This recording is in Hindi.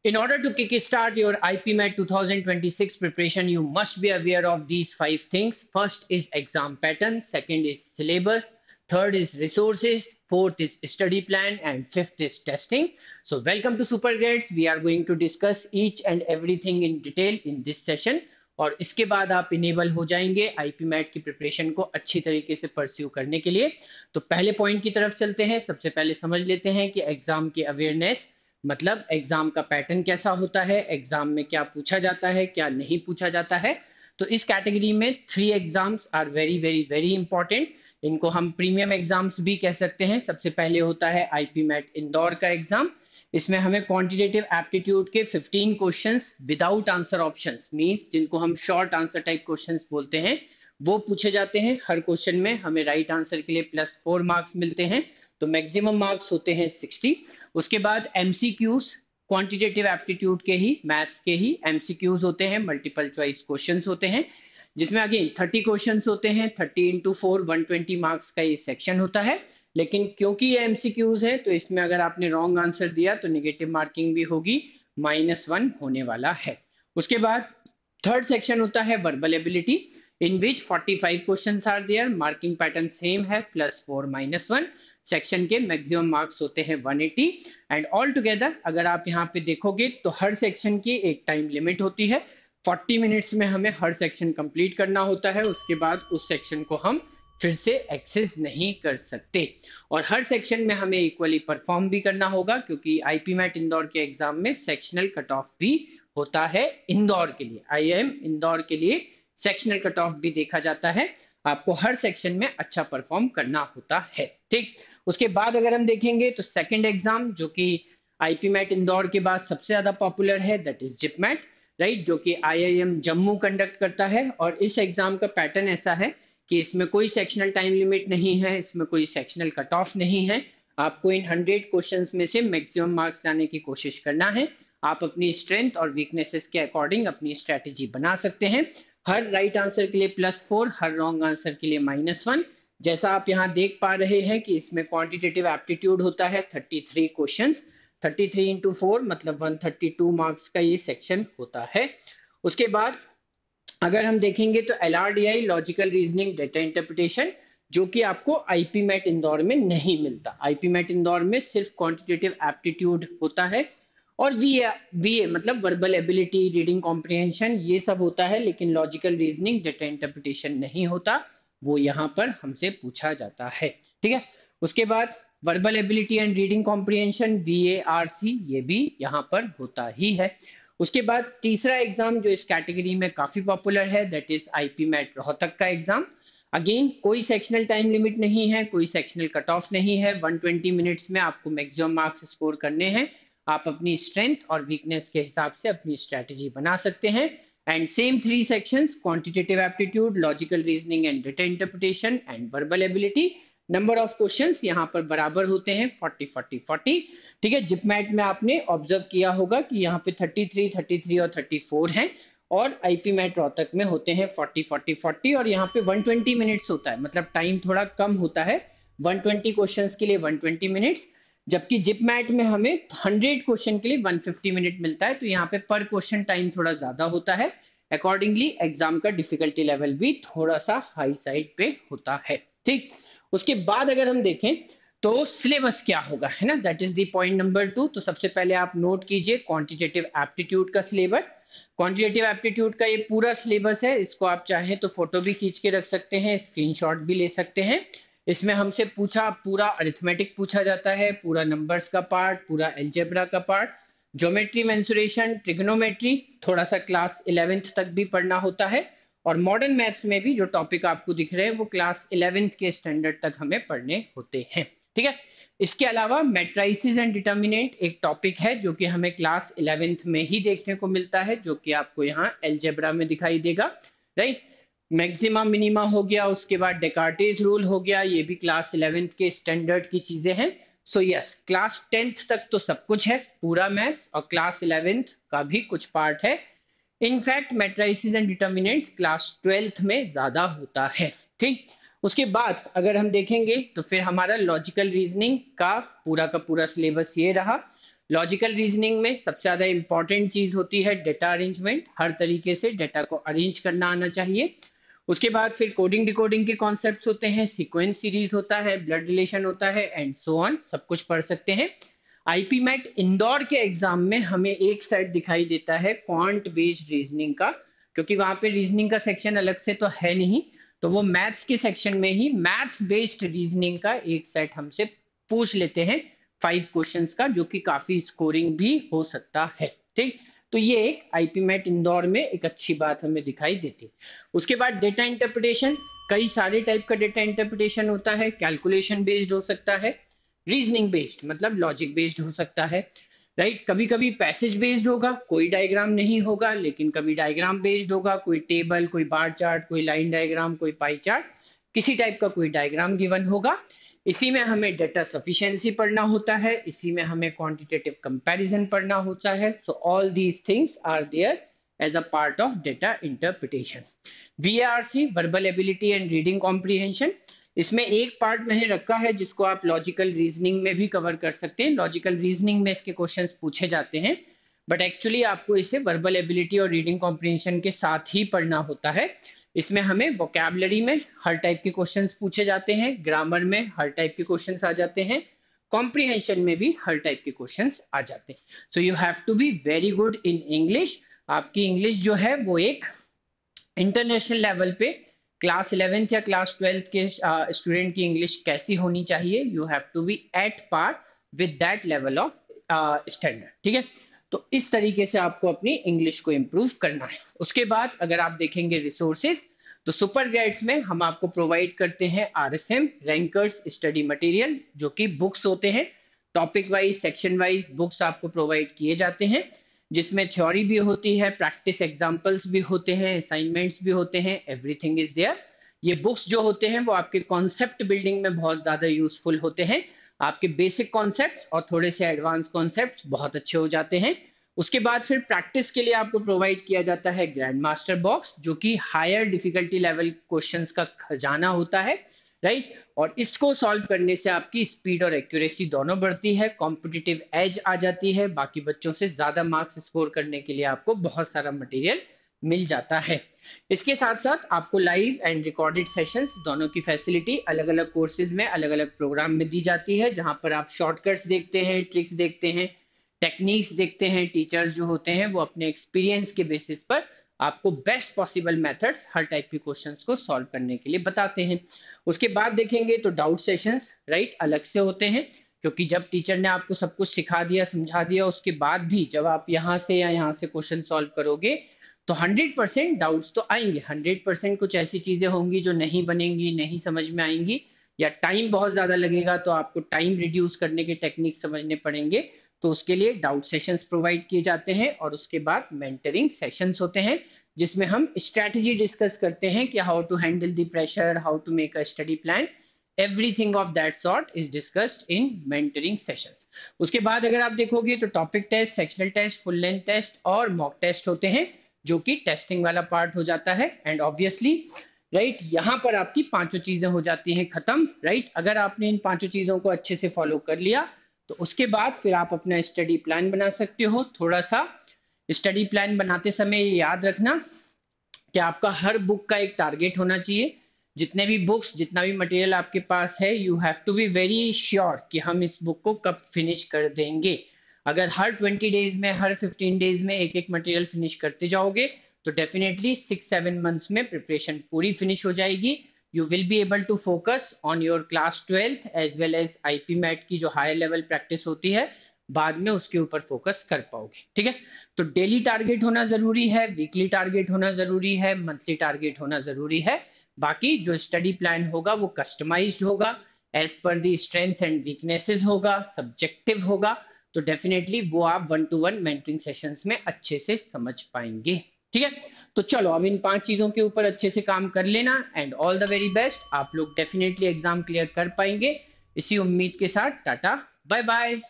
In order to kickstart your IPMAT 2026 preparation, you must be aware of these 5 things. First is exam pattern, second is syllabus, third is resources, fourth is study plan, and fifth is testing. So welcome to Super Grades. We are going to discuss each and everything in detail in this session. और इसके बाद आप इनेबल हो जाएंगे आईपीमैट की प्रिपरेशन को अच्छी तरीके से परस्यू करने के लिए। तो पहले पॉइंट की तरफ चलते हैं। सबसे पहले समझ लेते हैं कि एग्जाम की अवेयरनेस मतलब एग्जाम का पैटर्न कैसा होता है, एग्जाम में क्या पूछा जाता है, क्या नहीं पूछा जाता है। तो इस कैटेगरी में 3 exams are very very very important. इनको हम प्रीमियम एग्जाम्स भी कह सकते हैं। सबसे पहले होता है आईपीमैट इंदौर का एग्जाम। इसमें हमें क्वांटिटेटिव एप्टीट्यूड के 15 questions without answer options means जिनको हम शॉर्ट आंसर टाइप क्वेश्चंस बोलते हैं वो पूछे जाते हैं। हर क्वेश्चन में हमें राइट आंसर के लिए +4 मार्क्स मिलते हैं, तो मैक्सिमम मार्क्स होते हैं 60। उसके बाद एमसीक्यूज क्वांटिटेटिव एप्टीट्यूड के ही मैथ्स के ही एमसीक्यूज होते हैं, मल्टीपल चॉइस क्वेश्चंस होते हैं, जिसमें अगेन 30 क्वेश्चंस होते हैं। 30 × 4 120 मार्क्स का ये सेक्शन होता है। लेकिन क्योंकि ये एमसीक्यूज है तो इसमें अगर आपने रॉन्ग आंसर दिया तो नेगेटिव मार्किंग भी होगी, -1 होने वाला है। उसके बाद थर्ड सेक्शन होता है verbal ability, in which 45 questions are there. Marking pattern same है, +4 -1। सेक्शन के मैक्सिमम मार्क्स होते हैं 180 एंड ऑल टुगेदर अगर आप यहाँ पे देखोगे तो हर सेक्शन की एक टाइम लिमिट होती है। 40 मिनट्स में हमें हर सेक्शन कंप्लीट करना होता है। उसके बाद उस सेक्शन को हम फिर से एक्सेस नहीं कर सकते और हर सेक्शन में हमें इक्वली परफॉर्म भी करना होगा, क्योंकि आईपीमैट इंदौर के एग्जाम में सेक्शनल कट ऑफ भी होता है। इंदौर के लिए आईआईएम इंदौर के लिए सेक्शनल कट ऑफ भी देखा जाता है। आपको हर सेक्शन में अच्छा परफॉर्म करना होता है, ठीक। उसके बाद अगर हम देखेंगे तो सेकंड एग्जाम जो कि आईपीमैट इंदौर के बाद सबसे ज्यादा पॉपुलर है, दैट इज जिपमैट, राइट, जो कि आईआईएम जम्मू कंडक्ट करता है। और इस एग्जाम का पैटर्न ऐसा है कि इसमें कोई सेक्शनल टाइम लिमिट नहीं है, इसमें कोई सेक्शनल कट ऑफ नहीं है। आपको इन 100 क्वेश्चंस में से मैक्सिमम मार्क्स लाने की कोशिश करना है। आप अपनी स्ट्रेंथ और वीकनेसेस के अकॉर्डिंग अपनी स्ट्रेटेजी बना सकते हैं। हर राइट आंसर के लिए +4, हर रॉन्ग आंसर के लिए -1। जैसा आप यहाँ देख पा रहे हैं कि इसमें क्वांटिटेटिव एप्टीट्यूड होता है 33 क्वेश्चंस, 33 × 4 मतलब 132 मार्क्स का ये सेक्शन होता है। उसके बाद अगर हम देखेंगे तो LRDI logical reasoning data interpretation, जो कि आपको आईपीमैट इंदौर में नहीं मिलता। आईपीमैट इंदौर में सिर्फ क्वांटिटेटिव एप्टीट्यूड होता है और वीए मतलब वर्बल एबिलिटी, रीडिंग कॉम्प्रिहेंशन, ये सब होता है, लेकिन लॉजिकल रीजनिंग डेटा इंटरप्रिटेशन नहीं होता, वो यहाँ पर हमसे पूछा जाता है, ठीक है। उसके बाद verbal ability and reading comprehension VARC, ये भी यहाँ पर होता ही है। उसके बाद तीसरा एग्जाम जो इस कैटेगरी में काफी पॉपुलर है, दैट इज आईपीमैट रोहतक का एग्जाम। अगेन कोई सेक्शनल टाइम लिमिट नहीं है, कोई सेक्शनल कट ऑफ नहीं है। 120 मिनट्स में आपको मैक्सिमम मार्क्स स्कोर करने हैं। आप अपनी स्ट्रेंथ और वीकनेस के हिसाब से अपनी स्ट्रेटेजी बना सकते हैं। And same 3 sections, quantitative aptitude, logical reasoning and data interpretation and verbal ability. Number of questions यहाँ पर बराबर होते हैं 40 40 40, ठीक है। जिपमैट में आपने ऑब्जर्व किया होगा कि यहाँ पे 33 33 और 34 हैं और आईपीमैट रोहतक में होते हैं 40 40 40 और यहाँ पे 120 मिनट्स होता है, मतलब टाइम थोड़ा कम होता है। 120 क्वेश्चंस के लिए 120 मिनट्स, जबकि जिपमैट में हमें 100 क्वेश्चन के लिए 150 मिनट मिलता है। तो यहाँ पे पर क्वेश्चन टाइम थोड़ा ज्यादा होता है। अकॉर्डिंगली एग्जाम का डिफिकल्टी लेवल भी थोड़ा सा हाई साइड पे होता है, ठीक। उसके बाद अगर हम देखें तो सिलेबस क्या होगा, है ना, that is the point number 2। तो सबसे पहले आप नोट कीजिए क्वांटिटेटिव एप्टीट्यूड का सिलेबस। क्वांटिटेटिव एप्टीट्यूड का ये पूरा सिलेबस है, इसको आप चाहें तो फोटो भी खींच के रख सकते हैं, स्क्रीनशॉट भी ले सकते हैं। इसमें हमसे पूरा अरिथमेटिक पूछा जाता है, पूरा नंबर्स का पार्ट, पूरा अलजेब्रा का पार्ट, ज्योमेट्री, मेंसुरेशन, ट्रिग्नोमेट्री, थोड़ा सा क्लास 11th तक भी पढ़ना होता है। और मॉडर्न मैथ्स में भी जो टॉपिक आपको दिख रहे हैं वो क्लास 11th के स्टैंडर्ड तक हमें पढ़ने होते हैं, ठीक है। इसके अलावा मैट्राइसिस एंड डिटर्मिनेंट एक टॉपिक है जो कि हमें क्लास 11th में ही देखने को मिलता है, जो कि आपको यहाँ अलजेब्रा में दिखाई देगा, राइट। मैक्सिमा मिनिमा हो गया, उसके बाद डेकार्टेज रूल हो गया, ये भी क्लास 11th के स्टैंडर्ड की चीजें हैं। सो यस, क्लास 10th तक तो सब कुछ है पूरा मैथ्स, और क्लास 11th का भी कुछ पार्ट है। In fact matrices and determinants class 12th में ज्यादा होता है, ठीक। उसके बाद अगर हम देखेंगे तो फिर हमारा लॉजिकल रीजनिंग का पूरा सिलेबस ये रहा। लॉजिकल रीजनिंग में सबसे ज्यादा इंपॉर्टेंट चीज होती है डेटा अरेंजमेंट, हर तरीके से डेटा को अरेंज करना आना चाहिए। उसके बाद फिर कोडिंग डिकोडिंग के कॉन्सेप्ट्स होते हैं, सीक्वेंस सीरीज होता है, ब्लड रिलेशन होता है एंड सो ऑन, सब कुछ पढ़ सकते हैं। आईपी मैट इंदौर के एग्जाम में हमें एक सेट दिखाई देता है क्वांट बेस्ड रीजनिंग का, क्योंकि वहां पे रीजनिंग का सेक्शन अलग से तो है नहीं, तो वो मैथ्स के सेक्शन में ही मैथ्स बेस्ड रीजनिंग का एक सेट हमसे पूछ लेते हैं 5 क्वेश्चंस का, जो कि काफी स्कोरिंग भी हो सकता है। ठीक, तो ये एक आईपी मैट इंदौर में एक अच्छी बात हमें दिखाई देती है। उसके बाद डेटा इंटरप्रिटेशन, कई सारे टाइप का डेटा इंटरप्रिटेशन होता है, कैलकुलेशन बेस्ड हो सकता है, रीजनिंग बेस्ड मतलब लॉजिक बेस्ड हो सकता है, राइट। कभी कभी पैसेज बेस्ड होगा, कोई डायग्राम नहीं होगा, लेकिन कभी डायग्राम बेस्ड होगा, कोई टेबल, कोई बार चार्ट, कोई लाइन डायग्राम, कोई पाई चार्ट, किसी टाइप का कोई डायग्राम गिवन होगा। इसी में हमें डेटा सफिशिएंसी पढ़ना होता है, इसी में हमें क्वांटिटेटिव कंपैरिजन पढ़ना होता है। So all these things are there as a part of data interpretation. VRC, verbal ability and reading comprehension, इसमें एक पार्ट मैंने रखा है जिसको आप लॉजिकल रीजनिंग में भी कवर कर सकते हैं। लॉजिकल रीजनिंग में इसके क्वेश्चंस पूछे जाते हैं, बट एक्चुअली आपको इसे वर्बल एबिलिटी और रीडिंग कॉम्प्रिहेंशन के साथ ही पढ़ना होता है। इसमें हमें वोकैबुलरी में हर टाइप के क्वेश्चंस पूछे जाते हैं, ग्रामर में हर टाइप के क्वेश्चंस आ जाते हैं, कॉम्प्रिहेंशन में भी हर टाइप के क्वेश्चंस आ जाते हैं। So you have to be very good in English. आपकी इंग्लिश जो है वो एक इंटरनेशनल लेवल पे क्लास 11th या क्लास 12th के स्टूडेंट की इंग्लिश कैसी होनी चाहिए, you have to be at par with that level of standard. ठीक है, तो इस तरीके से आपको अपनी इंग्लिश को इम्प्रूव करना है। उसके बाद अगर आप देखेंगे रिसोर्सेज, तो सुपर गाइड्स में हम आपको प्रोवाइड करते हैं आरएसएम, रैंकर्स, स्टडी मटेरियल, जो कि बुक्स होते हैं, topic wise section wise books आपको प्रोवाइड किए जाते हैं, जिसमें थ्योरी भी होती है, प्रैक्टिस एग्जांपल्स भी होते हैं, असाइनमेंट्स भी होते हैं, एवरीथिंग इज देयर। ये बुक्स जो होते हैं वो आपके कॉन्सेप्ट बिल्डिंग में बहुत ज्यादा यूजफुल होते हैं। आपके बेसिक कॉन्सेप्ट्स और थोड़े से एडवांस कॉन्सेप्ट्स बहुत अच्छे हो जाते हैं। उसके बाद फिर प्रैक्टिस के लिए आपको प्रोवाइड किया जाता है ग्रैंड मास्टर बॉक्स, जो कि हायर डिफिकल्टी लेवल क्वेश्चंस का खजाना होता है, राइट। और इसको सॉल्व करने से आपकी स्पीड और एक्यूरेसी दोनों बढ़ती है, कॉम्पिटिटिव एज आ जाती है, बाकी बच्चों से ज्यादा मार्क्स स्कोर करने के लिए आपको बहुत सारा मटेरियल मिल जाता है। इसके साथ साथ आपको लाइव एंड रिकॉर्डेड सेशंस दोनों की फैसिलिटी अलग अलग कोर्सेज में अलग अलग प्रोग्राम में दी जाती है, जहां पर आप शॉर्टकट्स देखते हैं, ट्रिक्स देखते हैं, टेक्निक्स देखते हैं। टीचर्स जो होते हैं वो अपने एक्सपीरियंस के बेसिस पर आपको बेस्ट पॉसिबल मेथड्स हर टाइप के क्वेश्चंस को सॉल्व करने के लिए बताते हैं। उसके बाद देखेंगे तो डाउट सेशंस, राइट, अलग से होते हैं, क्योंकि जब टीचर ने आपको सब कुछ सिखा दिया, समझा दिया, उसके बाद भी जब आप यहाँ से या यहाँ से क्वेश्चन सॉल्व करोगे तो 100% डाउट्स तो आएंगे, 100% कुछ ऐसी चीजें होंगी जो नहीं बनेंगी, नहीं समझ में आएंगी, या टाइम बहुत ज्यादा लगेगा तो आपको टाइम रिड्यूस करने के टेक्निक समझने पड़ेंगे। तो उसके लिए डाउट सेशंस प्रोवाइड किए जाते हैं। और उसके बाद मेंटरिंग सेशंस होते हैं, जिसमें हम स्ट्रेटजी डिस्कस करते हैं कि how to handle the pressure, how to make a study plan, everything of that sort is discussed in mentoring sessions. उसके बाद अगर आप देखोगे तो topic test, sectional test, full length test और मॉक टेस्ट होते हैं, जो कि टेस्टिंग वाला पार्ट हो जाता है। एंड ऑब्वियसली राइट, यहाँ पर आपकी पांचों चीजें हो जाती हैं खत्म, राइट। अगर आपने इन पांचों चीजों को अच्छे से फॉलो कर लिया तो उसके बाद फिर आप अपना स्टडी प्लान बना सकते हो। थोड़ा सा स्टडी प्लान बनाते समय ये याद रखना कि आपका हर बुक का एक टारगेट होना चाहिए। जितने भी बुक्स, जितना भी मटेरियल आपके पास है, you have to be very sure कि हम इस बुक को कब फिनिश कर देंगे। अगर हर 20 डेज में, हर 15 डेज में एक एक मटेरियल फिनिश करते जाओगे तो डेफिनेटली 6-7 मंथ्स में प्रिपरेशन पूरी फिनिश हो जाएगी। You will be able to focus on your class 12th as well as IP MAT की जो हायर लेवल प्रैक्टिस होती है, बाद में उसके ऊपर फोकस कर पाओगे। ठीक है, तो डेली टारगेट होना जरूरी है, वीकली टारगेट होना जरूरी है, मंथली टारगेट होना जरूरी है। बाकी जो स्टडी प्लान होगा वो कस्टमाइज्ड होगा, as per the strengths and weaknesses होगा, सब्जेक्टिव होगा। तो डेफिनेटली वो आप 1-to-1 मेंटरिंग सेशंस में अच्छे से समझ पाएंगे। ठीक है, तो चलो अब इन 5 चीजों के ऊपर अच्छे से काम कर लेना and all the very best. आप लोग डेफिनेटली एग्जाम क्लियर कर पाएंगे, इसी उम्मीद के साथ टाटा बाय बाय।